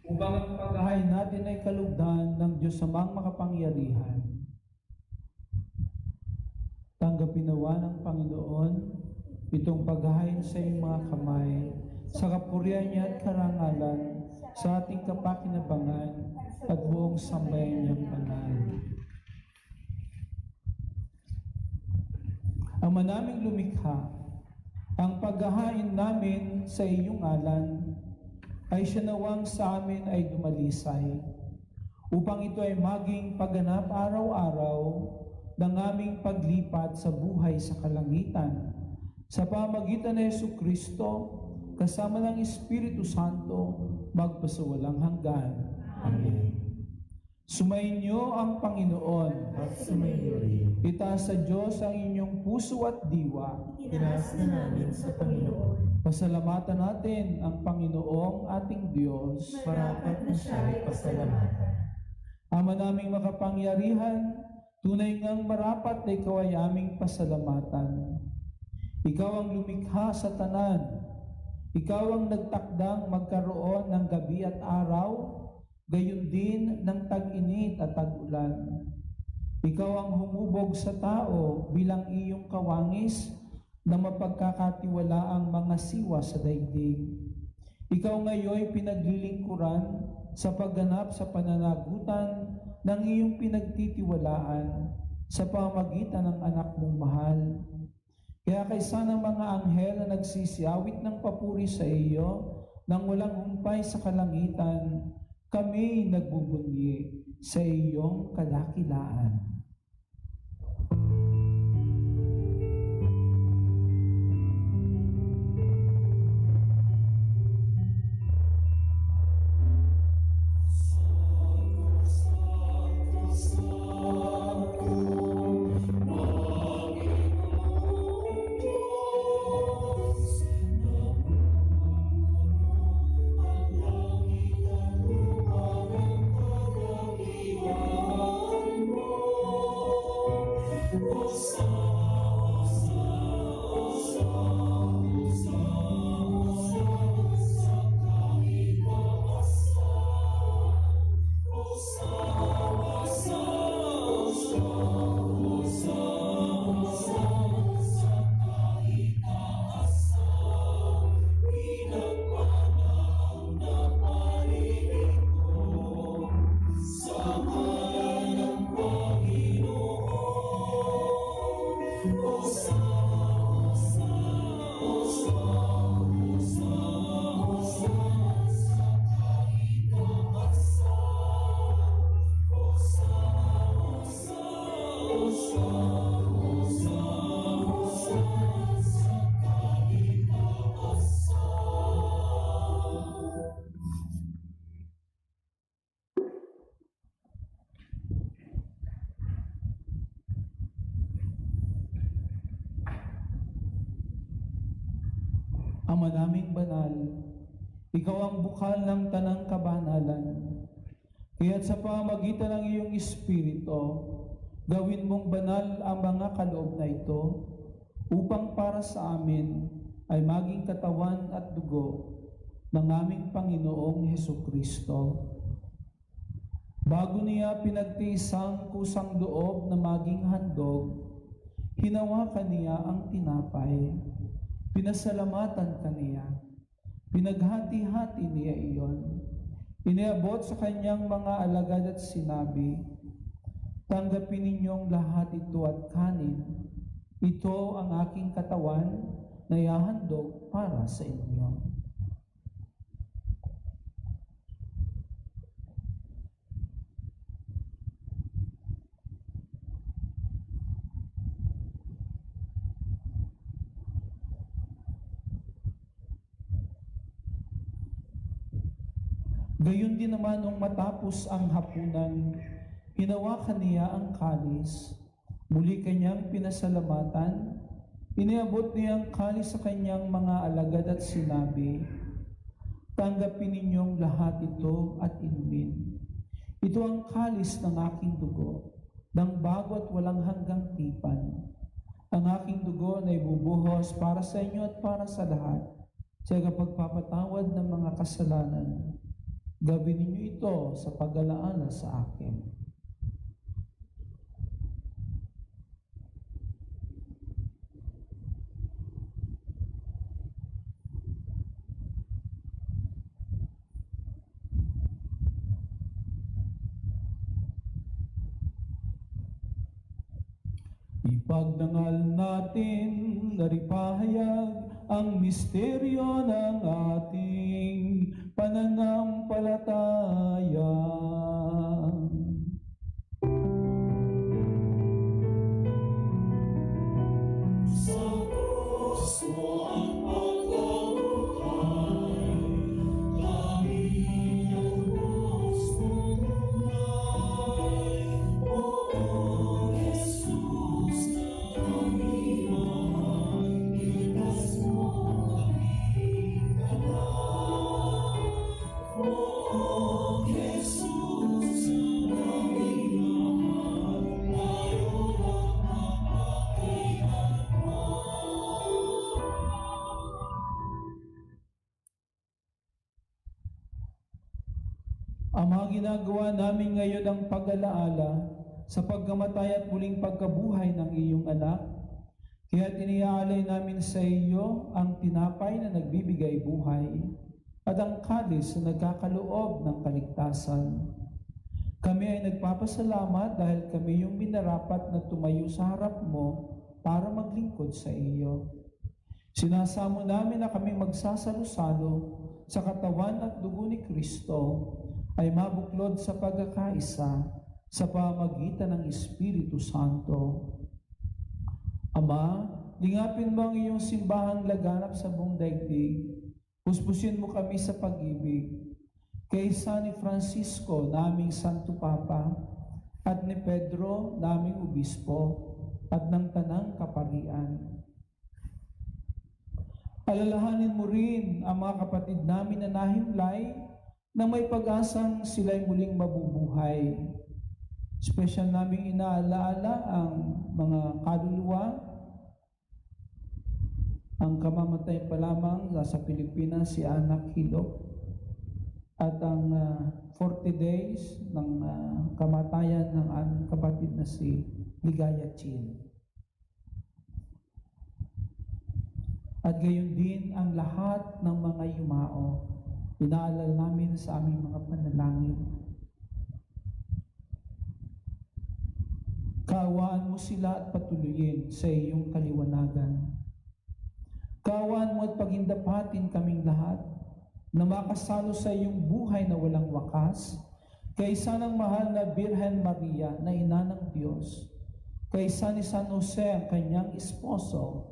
upang ang paghahain natin ay kalugdan ng Diyos Amang makapangyarihan. Tanggapin nawa ng Panginoon itong paghahain sa iyong mga kamay, sa kapurihan niya at karangalan, sa ating kapakinabangan at buong sambayan niyang banal. Ang manaming lumikha, ang paghahain namin sa iyong ngalan ay siya nawang sa amin ay dumalisay, upang ito ay maging pagganap araw-araw ng aming paglipat sa buhay sa kalangitan. Sa pamagitan ni Jesucristo, kasama ng Espiritu Santo, magpasawalang hanggan. Amen. Sumainyo ang Panginoon. At sumayo rin. Itaas sa Diyos ang inyong puso at diwa. Tinaas na namin sa Panginoon. Pasalamatan natin ang Panginoong ating Diyos. Marapat na siya ay pasalamatan. Ama naming makapangyarihan, tunay ngang marapat na ikaw ay aming pasalamatan. Ikaw ang lumikha sa tanan. Ikaw ang nagtakdang magkaroon ng gabi at araw, gayon din ng tag-init at tag-ulan. Ikaw ang humubog sa tao bilang iyong kawangis na mapagkakatiwala ang mga siwa sa daigdig. Ikaw ngayon pinaglilingkuran sa pagganap sa pananagutan ng iyong pinagtitiwalaan sa pamagitan ng anak mong mahal. Kaya kaysa ng mga anghel na nagsisiyawit ng papuri sa iyo nang walang humpay sa kalangitan, kami nagbubunyi sa iyong kadakilaan. Ama naming banal, ikaw ang bukal ng tanang kabanalan. Kaya't sa pamamagitan ng iyong Espiritu, gawin mong banal ang mga kaloob na ito, upang para sa amin ay maging katawan at dugo ng aming Panginoong Hesukristo. Bago niya pinagtiisang kusang loob na maging handog, hinawakan niya ang tinapay. Pinasalamatan kaniya, pinaghati-hati niya iyon, iniabot sa kanyang mga alagad at sinabi, tanggapin ninyong lahat ito at kanin, ito ang aking katawan na ihahandog para sa inyo. Gayon din naman nung matapos ang hapunan, hinawakan niya ang kalis, muli kanyang pinasalamatan, iniabot niya ang kalis sa kanyang mga alagad at sinabi, tanggapin ninyong lahat ito at inumin. Ito ang kalis ng aking dugo, ng bago at walang hanggang tipan. Ang aking dugo na ibubuhos para sa inyo at para sa lahat, sa pagpapatawad ng mga kasalanan. Gawin ninyo ito sa pag-alaala sa akin. Ipagdangal natin, naripahayag ang misteryo ng ating pananampalataya. Sa puso ang pagkabuhay, langit ang Diyos tunay. O Jesus, aming mahal, itas mo kami kanan. O Jesus, aming mahal, ngayon at Ama, ginagawa namin ngayon ang pag-alaala sa pagkamatay at muling pagkabuhay ng iyong anak. Kaya't iniaalay namin sa iyo ang tinapay na nagbibigay buhay at ang kalis na nagkakaloob ng kaligtasan. Kami ay nagpapasalamat dahil kami yung minarapat na tumayo sa harap mo para maglingkod sa iyo. Sinasamo namin na kami magsasalo-salo sa katawan at dugo ni Kristo ay mabuklod sa pagkakaisa sa pamamagitan ng Espiritu Santo. Ama, lingapin mo ang iyong simbahang laganap sa buong daigdig. Puspusin mo kami sa pag-ibig. Kay San Francisco, naming Santo Papa, at ni Pedro, naming Obispo, at ng Tanang Kaparian. Alalahanin mo rin ang mga kapatid namin na nahimlay na may pag-asang sila'y muling mabubuhay. Special naming inaalaala ang mga kaluluwa, ang kamamatay pa lamang sa Pilipinas si Anak Hilok, at ang 40 days ng kamatayan ng aming kapatid na si Ligaya Chin. At gayon din ang lahat ng mga yumao, inaalala namin sa aming mga panalangin. Kaawaan mo sila at patuloyin sa iyong kaliwanagan. Kaawaan mo at pagindapatin kaming lahat na makasalo sa iyong buhay na walang wakas, kaysa ng mahal na Birhen Maria na ina ng Diyos, kaysa ni San Jose ang kanyang esposo,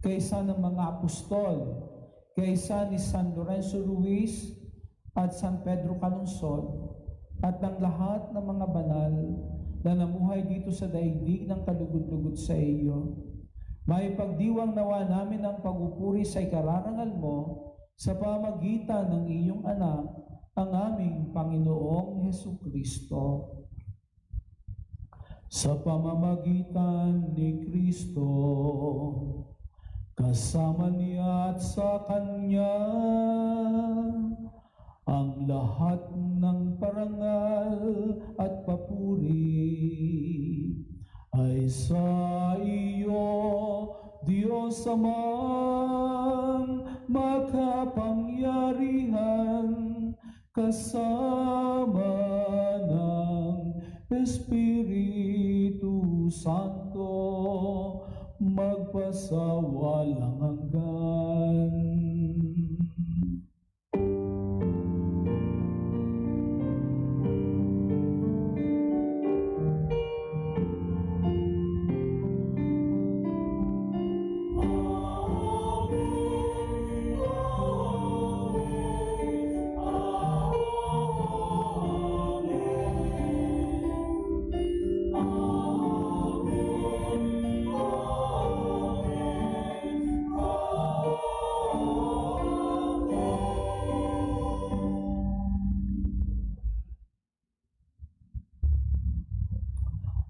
kaysa ng mga apostol, kaysa ni San Lorenzo Ruiz at San Pedro Calungsod, at ng lahat ng mga banal na namuhay dito sa daigdig ng kalugod-lugod sa iyo. May pagdiwang nawa namin ang pagupuri sa ikararangal mo sa pamagitan ng iyong anak, ang aming Panginoong Hesukristo. Sa pamamagitan ni Kristo, kasama niya at sa Kanya, ang lahat ng parangal at papuri ay sa iyo, Diyos Amang makapangyarihan, kasama ng Espiritu Santo, magpasawalang hanggan.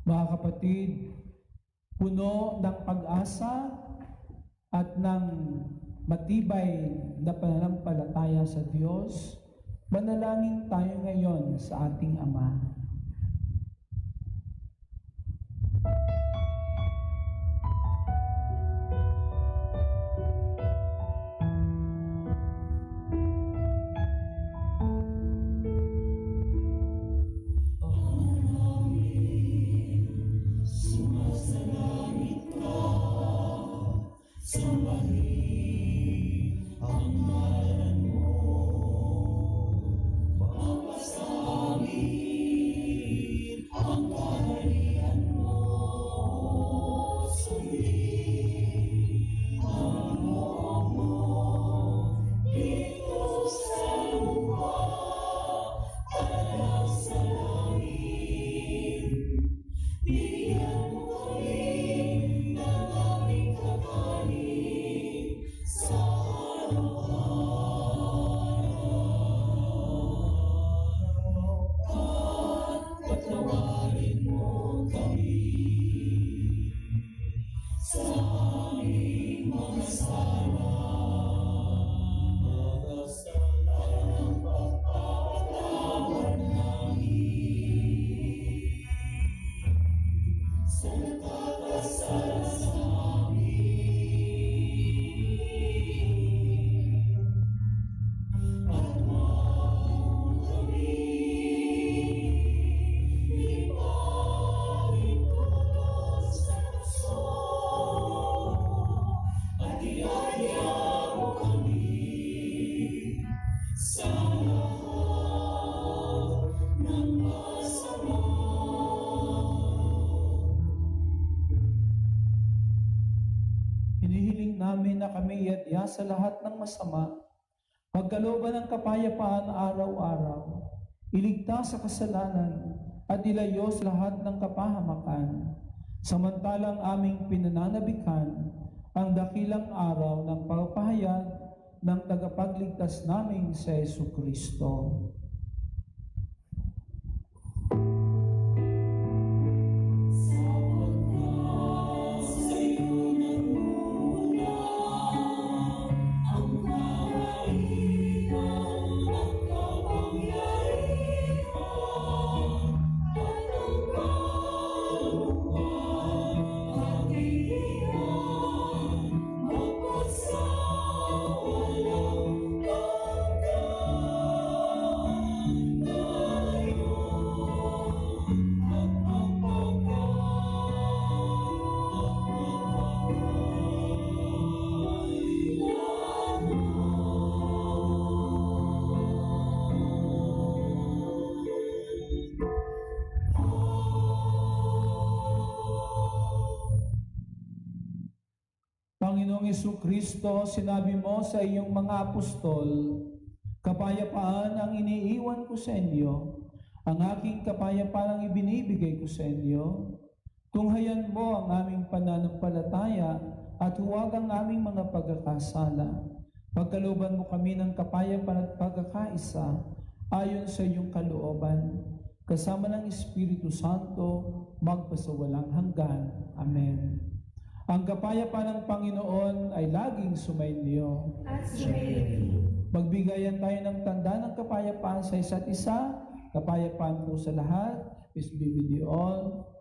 Mga kapatid, puno ng pag-asa at ng matibay na pananampalataya sa Diyos, manalangin tayo ngayon sa ating Ama. Yeah. ligaya sa lahat ng masama, pagkalooban ng kapayapaan araw-araw, iligtas sa kasalanan, at ilayo sa lahat ng kapahamakan, samantalang aming pinananabikan ang dakilang araw ng pagpahayag ng tagapagligtas naming sa Jesucristo. Panginoong Jesucristo, sinabi mo sa iyong mga apostol, kapayapaan ang iniiwan ko sa inyo, ang aking kapayapaan ang ibinibigay ko sa inyo. Tunghayan mo ang aming pananampalataya at huwag ang aming mga pagkakasala. Pagkalooban mo kami ng kapayapaan at pagkakaisa ayon sa iyong kalooban, kasama ng Espiritu Santo, magpasawalang hanggan. Amen. Ang kapayapaan ng Panginoon ay laging sumainyo. Magbigayan tayo ng tanda ng kapayapaan sa isa't isa. Kapayapaan po sa lahat. Peace be with you all.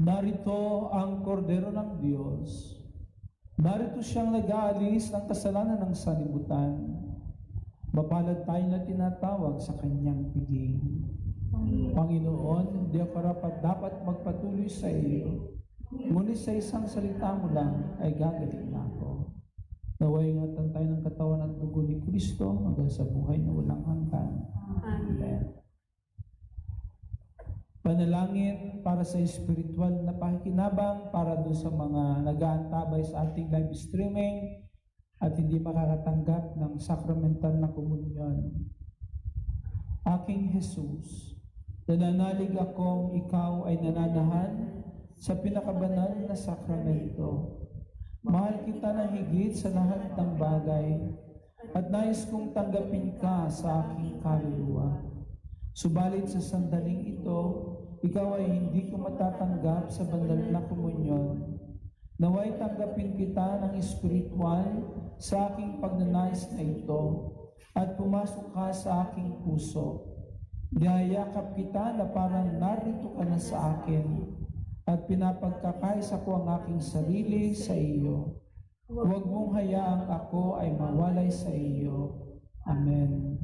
Narito ang kordero ng Diyos. Narito siyang nag-aalis ng kasalanan ng sanlibutan. Mapalad tayo na tinatawag sa kanyang piging. Panginoon, di ako dapat magpatuloy sa iyo. Ngunit sa isang salita mo lang ay gagaling na ako. Naway ingatan tayo ng katawan at dugo ni Kristo hanggang sa buhay na walang hanggan. Amen. Panalangin para sa espiritual na pakikinabang para doon sa mga nag-aantabay sa ating live streaming at hindi makakatanggap ng sakramental na komunyon. Aking Jesus, nananalig akong ikaw ay nananahan sa pinakabanal na sakramento. Mahal kita na higit sa lahat ng bagay at nais kong tanggapin ka sa aking kaluluwa. Subalit sa sandaling ito, ikaw ay hindi ko matatanggap sa banal na komunyon. Naway tanggapin kita ng espiritual sa aking pagnanais na ito at pumasok ka sa aking puso. Niyayakap kita na parang narito ka na sa akin at pinapagkakaisa ko ang aking sarili sa iyo. Huwag mong hayaang ako ay mawalay sa iyo. Amen.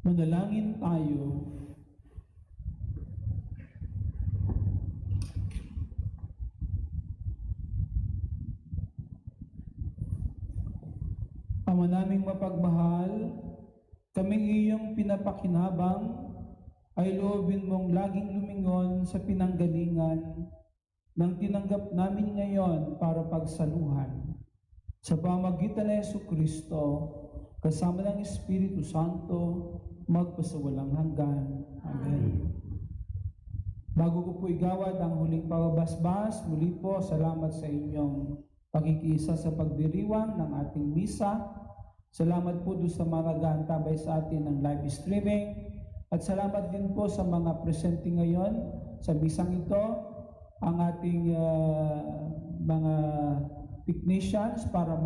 Manalangin tayo. Ama naming mapagmahal, kaming iyong pinapakinabang ay loobin mong laging lumingon sa pinanggalingan ng tinanggap namin ngayon para pagsaluhan. Sa pamagitan ng Jesucristo, kasama ng Espiritu Santo, magpasawalang hanggan. Amen. Bago ko po igawad ang huling pagbasbas, muli po salamat sa inyong pakikiisa sa pagdiriwang ng ating misa. Salamat po doon sa mga nag-aantabay sa atin ng live streaming. At salamat din po sa mga presente ngayon sa misang ito, ang ating mga technicians para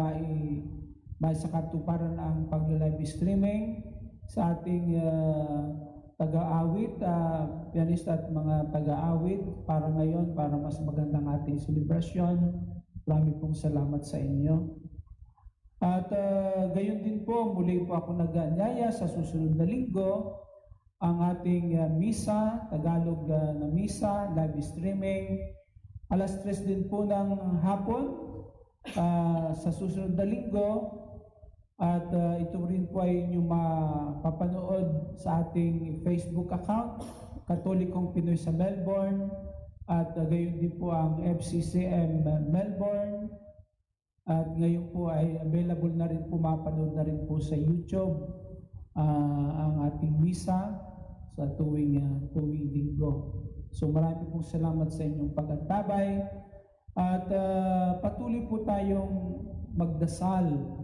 maisakatuparan ang pag-live streaming, sa ating taga-awit, pianista at mga taga-awit para ngayon, para mas magandang ating celebration. Marami pong salamat sa inyo. At gayon din po, muli po ako nag-anyaya sa susunod na linggo, ang ating misa, Tagalog na misa, live streaming, alas 3 din po ng hapon sa susunod na linggo. At ito rin po ay inyong mapapanood sa ating Facebook account, Katolikong Pinoy sa Melbourne, at gayon din po ang FCCM Melbourne. At ngayon po ay available na rin po, mapanood na rin po sa YouTube ang ating misa sa tuwing linggo. So marami pong salamat sa inyong pag-antabay at patuloy po tayong magdasal,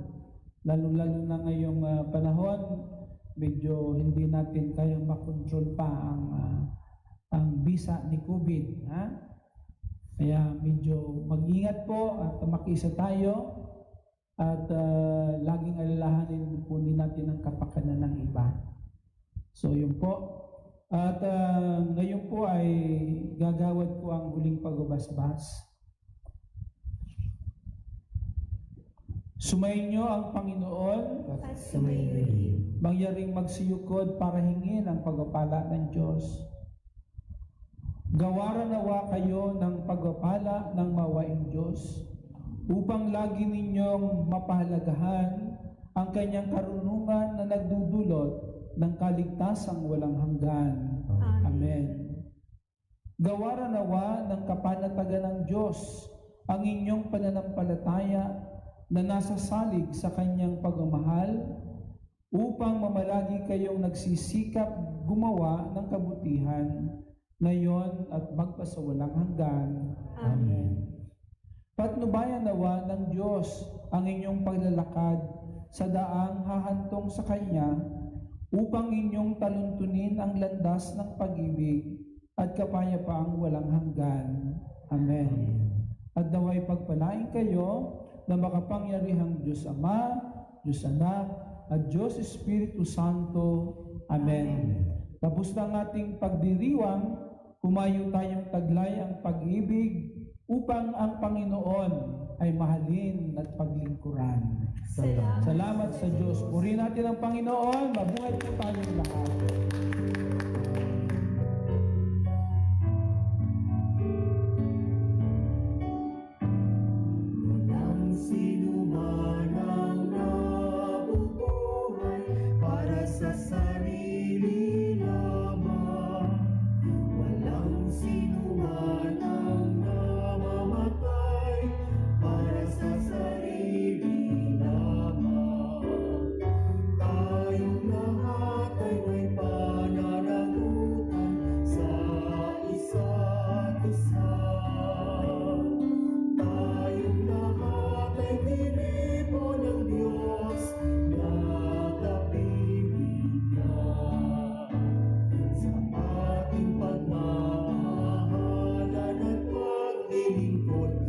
lalo-lalo na ngayong panahon, medyo hindi natin kayang makontrol pa ang bisa ni COVID. Kaya medyo mag-ingat po at makisa tayo at laging alalahanin po din natin ang kapakanan ng iba. So yun po. At ngayon po ay gagawad ko ang huling pagbabasbas. Sumayin niyo ang Panginoon at sumayin. mangyaring magsiyukod para hingin ang pagpapala ng Diyos. Gawaran nawa kayo ng pagpapala ng mawaing Diyos upang lagi ninyong mapahalagahan ang kanyang karunungan na nagdudulot ng kaligtasang walang hanggan. Amen. Gawaran nawa ng kapanatagan ng Diyos ang inyong pananampalataya na nasa salig sa kanyang pagmamahal upang mamalagi kayong nagsisikap gumawa ng kabutihan ngayon at magpasawalang hanggan. Amen. Patnubayan nawa ng Diyos ang inyong paglalakad sa daang hahantong sa Kanya upang inyong taluntunin ang landas ng pag-ibig at kapayapaang walang hanggan. Amen. At naway pagpalain kayo na makapangyarihang Diyos Ama, Diyos Anak, at Diyos Espiritu Santo. Amen. Tapos na ang ating pagdiriwang, humayo tayong taglay ang pag-ibig upang ang Panginoon ay mahalin at paglingkuran. Salamat sa Diyos. Purihin natin ang Panginoon. Mabuhay po tayong lahat. Walang sino man ang nabubuhay para sa sarili lamang. Walang sino man ang namamatay para sa sarili lamang. Tayong lahat ay may pananagutan sa isa't isa. Tayong lahat ay tinipo ng Diyos na kapiling niya. Sa ating pagmamahalan at paglilingkod